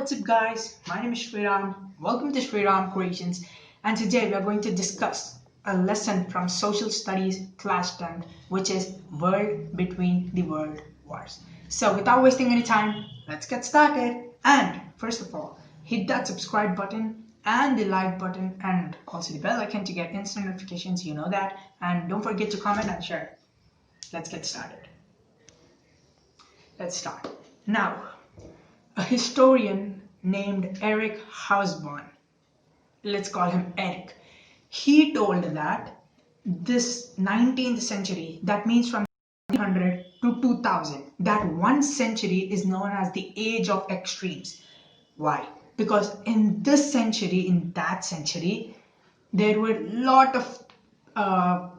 what's up guys? My name is Sriram. Welcome to Sriram Creations, and today we are going to discuss a lesson from Social Studies class 10, which is World Between the World Wars. So without wasting any time, let's get started. And first of all, hit that subscribe button and the like button and also the bell icon to get instant notifications, you know that. And don't forget to comment and share. Let's get started. Let's start. Now, a historian named Eric Hobsbawm, let's call him Eric, he told that this 19th century, that means from 1900 to 2000, that one century is known as the age of extremes. Why? Because in this century, in that century, there were a lot of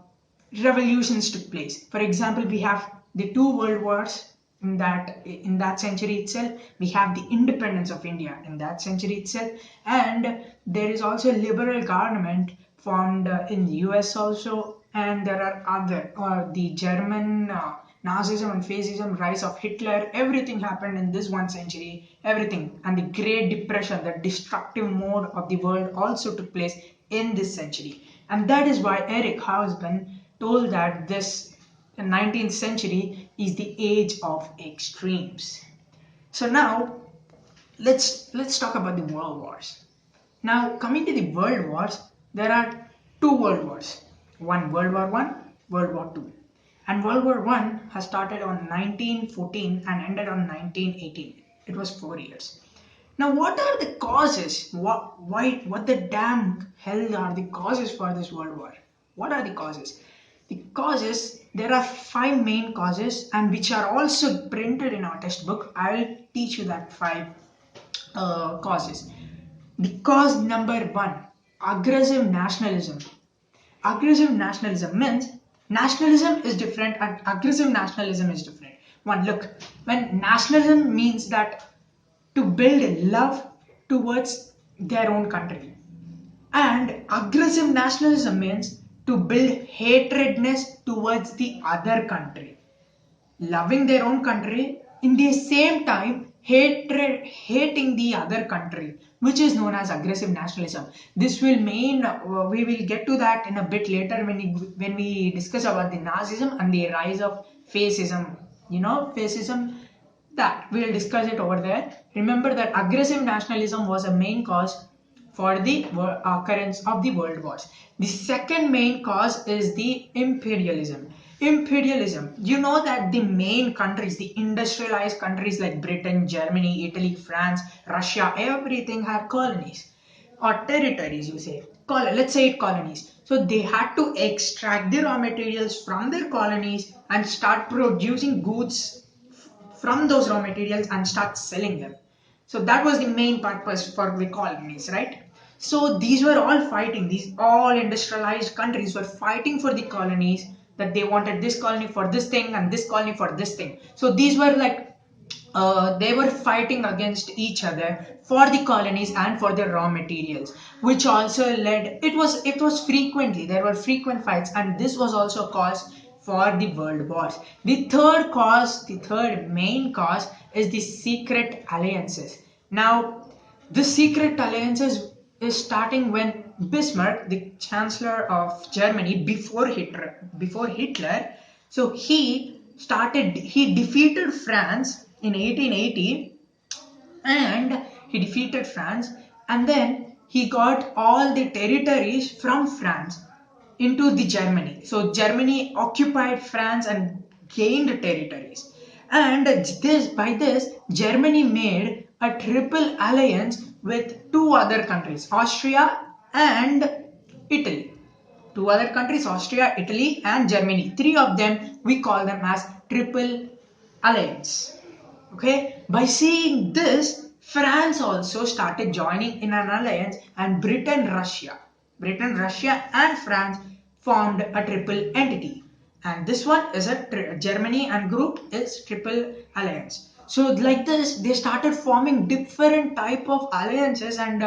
revolutions took place. For example, we have the two world wars in that century itself. We have the independence of India in that century itself, and there is also a liberal government formed in the US also, and there are other the German Nazism and fascism, rise of Hitler, everything happened in this one century, everything. And the Great Depression, the destructive mode of the world, also took place in this century. And that is why Eric Hobsbawm told that this 19th century is the age of extremes. So now let's talk about the world wars. Now coming to the world wars, there are two world wars. One World War I, World War II. And World War I has started on 1914 and ended on 1918. It was 4 years. Now, what are the causes? What the damn hell are the causes for this world war? What are the causes? The causes, there are 5 main causes, and which are also printed in our textbook. I will teach you that 5 causes. The cause number 1, aggressive nationalism. Aggressive nationalism means nationalism is different and aggressive nationalism is different. One, look, when nationalism means that to build love towards their own country, and aggressive nationalism means to build hatredness towards the other country, loving their own country in the same time hating the other country, which is known as aggressive nationalism. This will mean we will get to that in a bit later when we discuss about the Nazism and the rise of fascism. You know, fascism, that we'll discuss it over there. Remember that aggressive nationalism was a main cause for the occurrence of the world wars. The second main cause is the imperialism. Imperialism, you know that the main countries, the industrialized countries like Britain, Germany, Italy, France, Russia, everything had colonies or territories, you say. Let's say it colonies. So they had to extract the raw materials from their colonies and start producing goods from those raw materials and start selling them. So that was the main purpose for the colonies, right? So these were all fighting, these all industrialized countries were fighting for the colonies, that they wanted this colony for this thing and this colony for this thing. So these were like they were fighting against each other for the colonies and for the raw materials, which also led, it was frequently, there were frequent fights, and this was also a cause for the world wars. The third main cause is the secret alliances. Now the secret alliances is starting when Bismarck, the Chancellor of Germany before Hitler, so he defeated France in 1880, and he defeated France, and then he got all the territories from France into the Germany. So Germany occupied France and gained territories, and by this Germany made a triple alliance with 2 other countries, Austria and Italy. 2 other countries, Austria, Italy and Germany. 3 of them, we call them as triple alliance. Okay, by seeing this, France also started joining in an alliance, and Britain, Russia and France formed a triple entity, and this one is a Germany and group is triple alliance. So like this, they started forming different type of alliances, and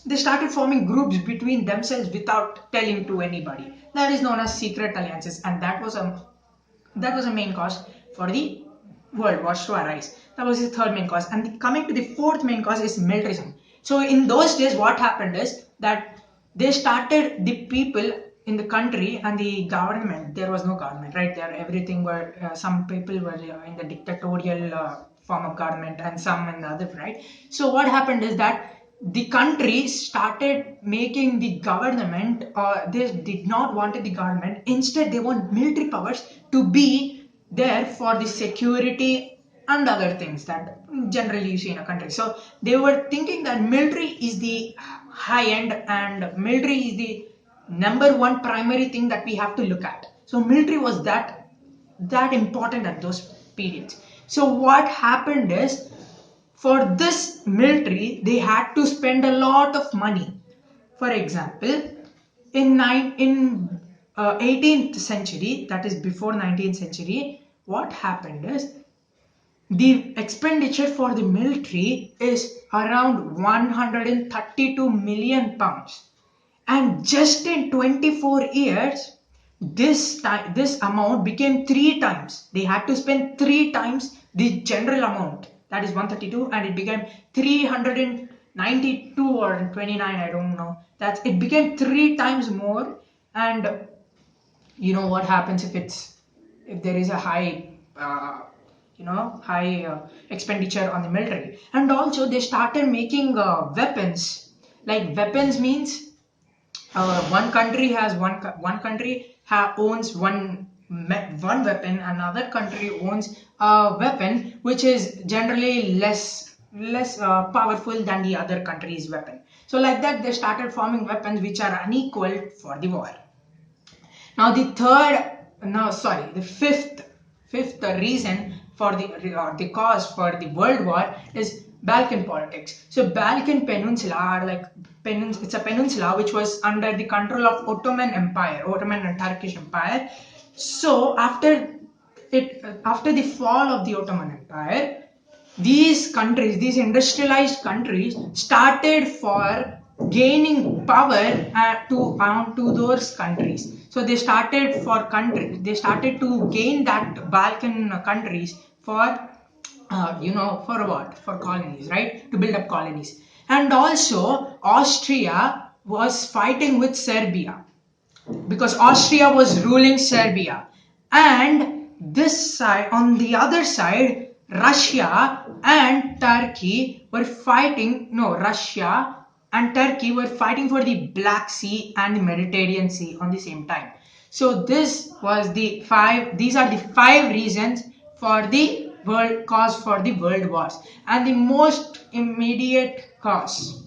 they started forming groups between themselves without telling to anybody. That is known as secret alliances, and that was a main cause for the world wars to arise. That was the third main cause. And coming to the fourth main cause is militarism. So in those days, what happened is that they started, the people in the country and the government, there was no government, right? There everything were, some people were in the dictatorial form of government and some in the other, right? So what happened is that the country started making the government, they did not wanted the government, instead they want military powers to be there for the security and other things that generally you see in a country. So they were thinking that military is the high end and military is the number one primary thing that we have to look at. So military was that important at those periods. So what happened is, for this military they had to spend a lot of money. For example, in 18th century, that is before 19th century, what happened is the expenditure for the military is around 132 million pounds, and just in 24 years this amount became three times. They had to spend three times the general amount, that is 132, and it became 392 or 29, I don't know, that's it became three times more. And you know what happens if there is a high high expenditure on the military. And also they started making weapons. Like weapons means, one country has one country owns one weapon, another country owns a weapon which is generally less powerful than the other country's weapon. So like that they started forming weapons which are unequal for the war. Now the third, no sorry, the fifth reason for the cause for the World War is Balkan politics. So Balkan Peninsula are like it's a peninsula which was under the control of Ottoman Empire, Ottoman and Turkish Empire. So after the fall of the Ottoman Empire, these countries, these industrialized countries, started for gaining power to those countries. So they started to gain that Balkan countries for for what? For colonies, right? To build up colonies. And also Austria was fighting with Serbia because Austria was ruling Serbia. And this side, on the other side, Russia and Turkey were fighting. No, Russia and Turkey were fighting for the Black Sea and the Mediterranean Sea on the same time. So this was the five. These are the five reasons for the world cause for the world wars, and the most immediate cause.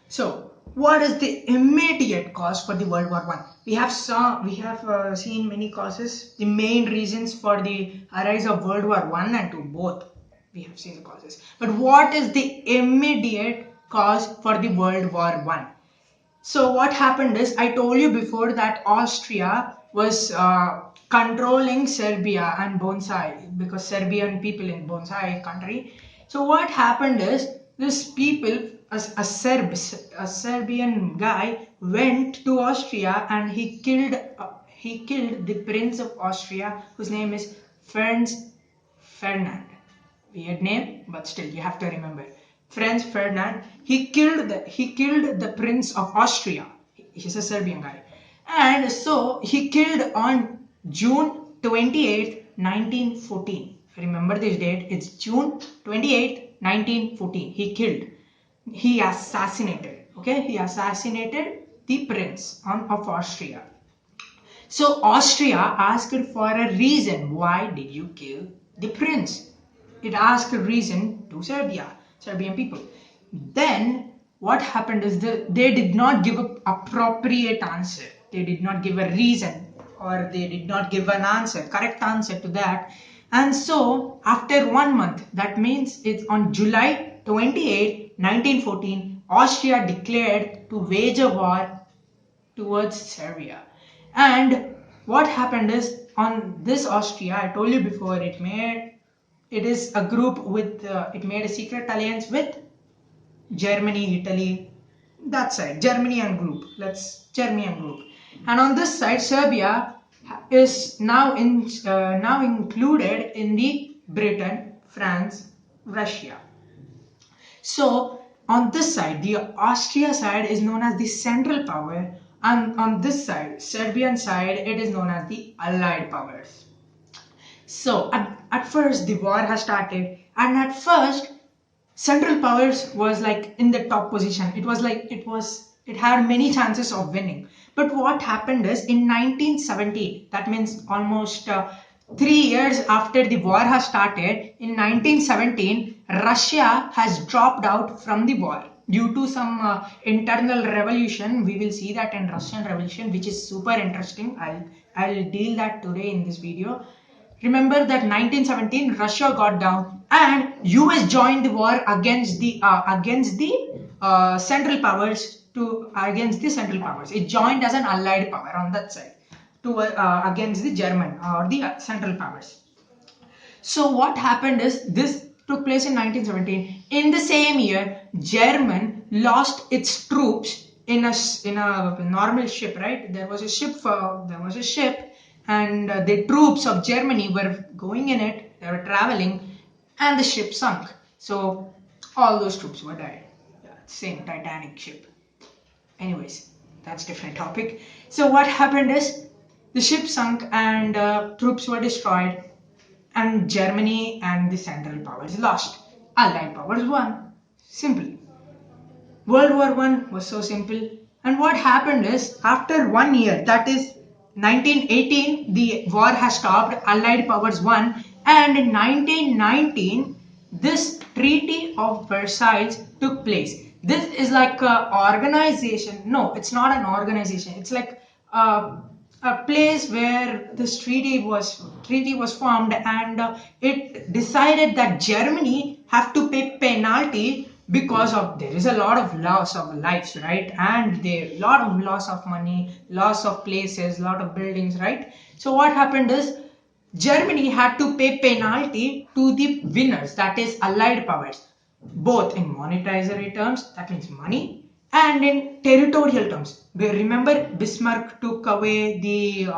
So, what is the immediate cause for the World War One? We have seen many causes, the main reasons for the arise of World War One and Two both. We have seen the causes, but what is the immediate cause for the World War One? So what happened is, I told you before that Austria was controlling Serbia and Bonsai, because Serbian people in Bonsai country. So what happened is, this people, a Serbian guy went to Austria and he killed the Prince of Austria, whose name is Franz Ferdinand. Weird name, but still you have to remember. Franz Ferdinand. He killed the Prince of Austria. He's a Serbian guy, and so he killed on June 28th, 1914. Remember this date? It's June 28th, 1914. He killed. He assassinated. Okay, he assassinated the Prince of Austria. So Austria asked for a reason. Why did you kill the prince? It asked a reason to Serbian people. Then what happened is they did not give an appropriate answer. They did not give a reason, or they did not give an answer, correct answer to that. And so after 1 month, that means it's on July 28, 1914, Austria declared to wage a war towards Serbia. And what happened is, on this Austria, I told you before, it is a group with it made a secret alliance with Germany, Italy, that side, Germany and group. And on this side, Serbia is now included in the Britain, France, Russia. So on this side, the Austria side is known as the Central Power, and on this side, Serbian side, it is known as the Allied Powers. So at first the war has started, and at first Central Powers was like in the top position. It had many chances of winning. But what happened is in 1917, that means almost 3 years after the war has started, in 1917, Russia has dropped out from the war due to some internal revolution. We will see that in Russian Revolution, which is super interesting. I'll deal that today in this video. Remember that 1917 Russia got down and US joined the war against the Central Powers against the Central Powers. It joined as an allied power on that side to against the German or the Central Powers. So what happened is this took place in 1917. In the same year, German lost its troops in a normal ship. Right, there was a ship, and the troops of Germany were going in it. They were traveling, and the ship sunk. So all those troops were died. Yeah, same Titanic ship. Anyways, that's different topic. So what happened is the ship sunk and troops were destroyed, and Germany and the Central Powers lost. Allied Powers won. Simple. World War One was so simple. And what happened is, after 1 year, that is 1918, the war has stopped, Allied Powers won, and in 1919, this Treaty of Versailles took place. This is like an organization. No, it's not an organization. It's like a place where this treaty was formed, and it decided that Germany have to pay penalty because of there is a lot of loss of lives, right, and there lot of loss of money, loss of places, lot of buildings, right. So what happened is Germany had to pay penalty to the winners, that is Allied Powers, both in monetary terms, that means money, and in territorial terms. Remember, Bismarck took away the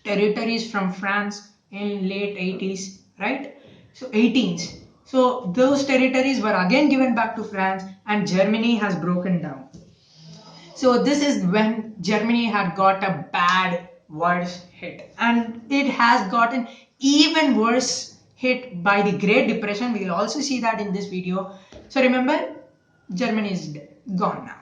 territories from France in late 80s, right? So 18s. So those territories were again given back to France, and Germany has broken down. So this is when Germany had got a bad, worse hit, and it has gotten even worse hit by the Great Depression. We will also see that in this video. So remember, Germany is dead, gone now.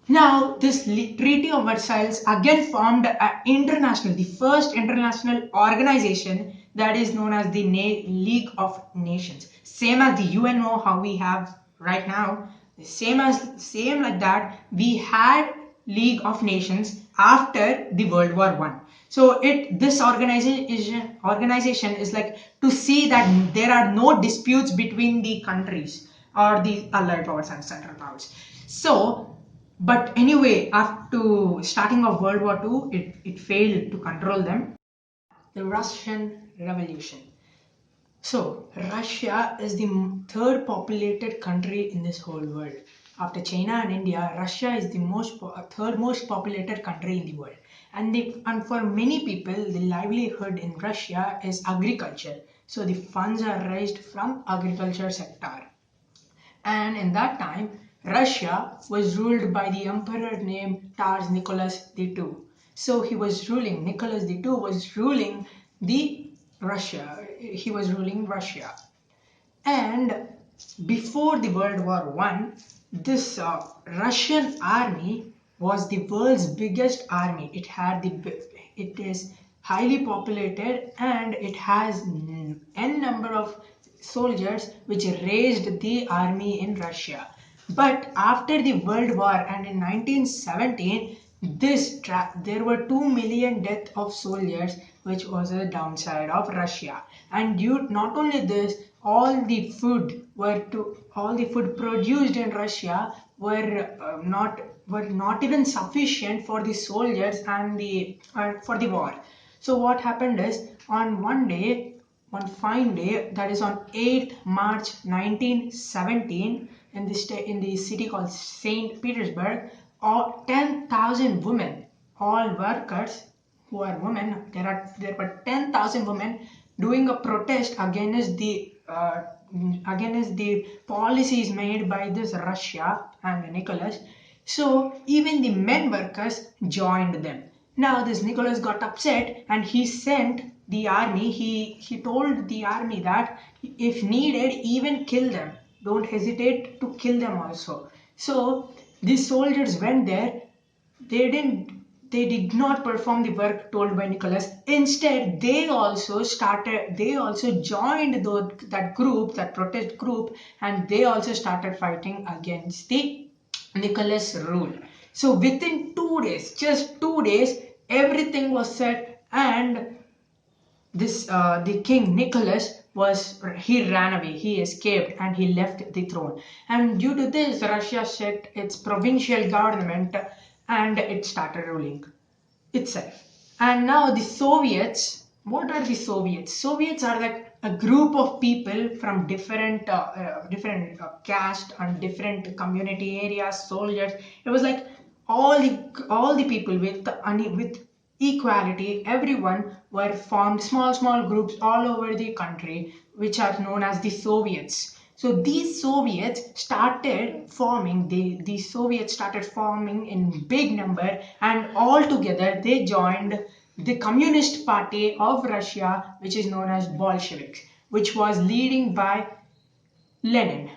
Now, this Treaty of Versailles again formed the first international organization, that is known as the League of Nations. Same as the UNO, how we have right now. Same like that, we had League of Nations after the World War One. So this organization is like to see that there are no disputes between the countries or the Allied Powers and Central Powers. So, but anyway, after starting of World War II, it failed to control them. The Russian Revolution. So, Russia is the third populated country in this whole world. After China and India, Russia is the third most populated country in the world. And for many people, the livelihood in Russia is agriculture. So, the funds are raised from agriculture sector. And in that time, Russia was ruled by the emperor named Tsar Nicholas II. So Nicholas II was ruling Russia. And before the World War One, this Russian army was the world's biggest army. It is highly populated, and it has n number of soldiers, which raised the army in Russia. But after the World War and in 1917, there were 2 million death of soldiers, which was a downside of Russia. And not only this, all the food produced in Russia were not even sufficient for the soldiers and for the war. So what happened is, on one fine day, that is on 8th March 1917, in the city called St. Petersburg, all 10,000 women, all workers, who are women. There were 10,000 women doing a protest against the policies made by this Russia and Nicholas. So even the men workers joined them. Now this Nicholas got upset and he sent the army. He told the army that if needed, even kill them. Don't hesitate to kill them also. So these soldiers went there. They did not perform the work told by Nicholas. Instead, they also joined that group, that protest group, and they also started fighting against the Nicholas rule. So within 2 days, just 2 days, everything was set, and this the king Nicholas he ran away, he escaped, and he left the throne. And due to this, Russia set its provincial government and it started ruling itself. And now the Soviets, what are the Soviets? Soviets are like a group of people from different caste and different community areas, soldiers. It was like all the people with equality. Everyone were formed small groups all over the country, which are known as the Soviets. So these Soviets started forming. These Soviets started forming in big number, and all together they joined the Communist Party of Russia, which is known as Bolsheviks, which was leading by Lenin.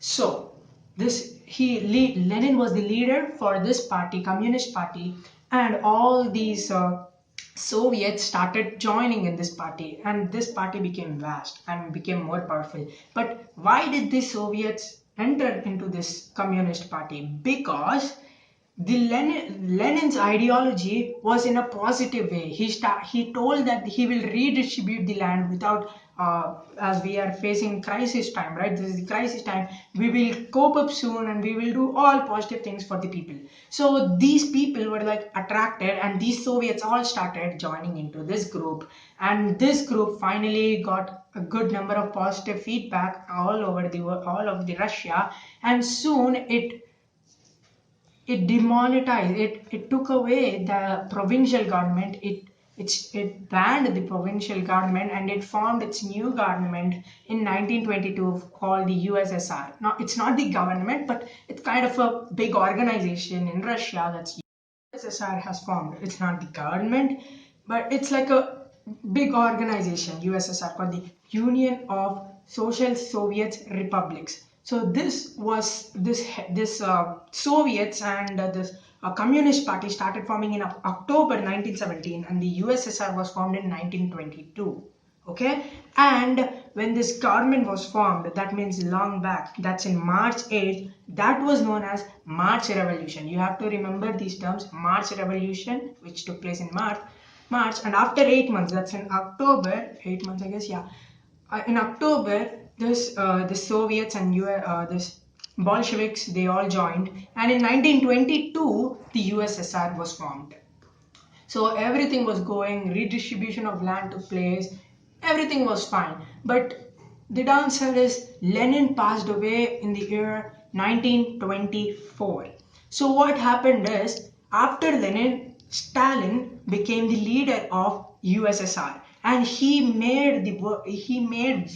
So Lenin was the leader for this party, Communist Party, and all these Soviets started joining in this party, and this party became vast and became more powerful. But why did the Soviets enter into this Communist Party? Because Lenin's ideology was in a positive way. He told that he will redistribute the land without, as we are facing crisis time, right? This is the crisis time. We will cope up soon and we will do all positive things for the people. So these people were like attracted, and these Soviets all started joining into this group. And this group finally got a good number of positive feedback all over the world, all over the Russia, and soon it demonetized it took away the provincial government. It banned the provincial government, and it formed its new government in 1922 called the USSR. Now it's not the government, but it's kind of a big organization in Russia. That's USSR has formed. It's not the government, but it's like a big organization, USSR, called the Union of Social Soviet Republics. So this Soviets and this Communist Party started forming in October 1917, and the USSR was formed in 1922. Okay, and when this government was formed, that means long back, that's in March 8th, that was known as March Revolution. You have to remember these terms: March Revolution, which took place in March, and after 8 months, that's in October, 8 months, I guess, yeah. In October, the Soviets and this Bolsheviks, they all joined, and in 1922, the USSR was formed. So everything was going, redistribution of land took place, everything was fine. But the downside is Lenin passed away in the year 1924. So what happened is, after Lenin, Stalin became the leader of USSR, and he made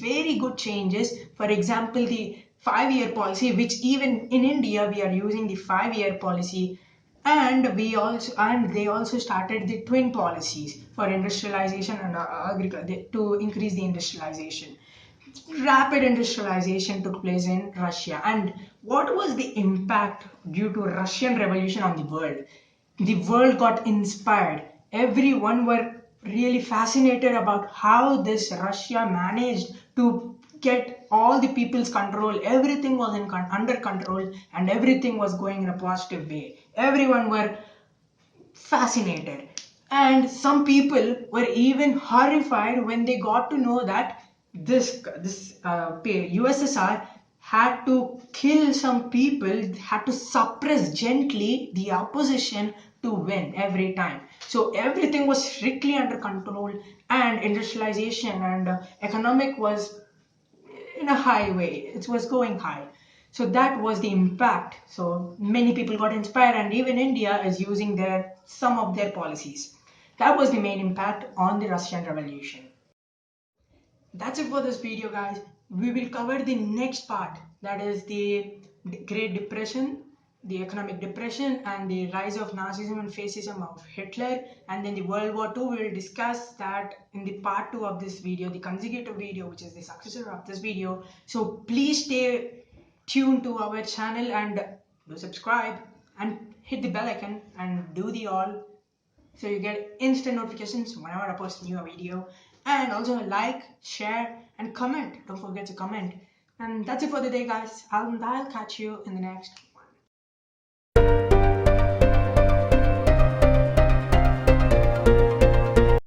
very good changes. For example, the 5-year policy, which even in India we are using the 5-year policy, and they also started the twin policies for industrialization and agriculture to increase the industrialization. Rapid industrialization took place in Russia. And what was the impact due to Russian Revolution on the world? The world got inspired. Everyone were really fascinated about how this Russia managed to get all the people's control. Everything was under control, and everything was going in a positive way. Everyone were fascinated. And some people were even horrified when they got to know that this USSR had to kill some people, had to suppress gently the opposition to win every time. So everything was strictly under control, and industrialization and economic was in a high way. It was going high. So that was the impact. So many people got inspired, and even India is using some of their policies. That was the main impact on the Russian Revolution. That's it for this video, guys. We will cover the next part, that is the Great Depression, the economic depression, and the rise of Nazism and fascism of Hitler, and then the World War II. We will discuss that in the part 2 of this video, the consecutive video, which is the successor of this video. So please stay tuned to our channel and do subscribe and hit the bell icon and do the all, so you get instant notifications whenever I post a new video. And also like, share, and comment. Don't forget to comment. And that's it for the day, guys. I'll catch you in the next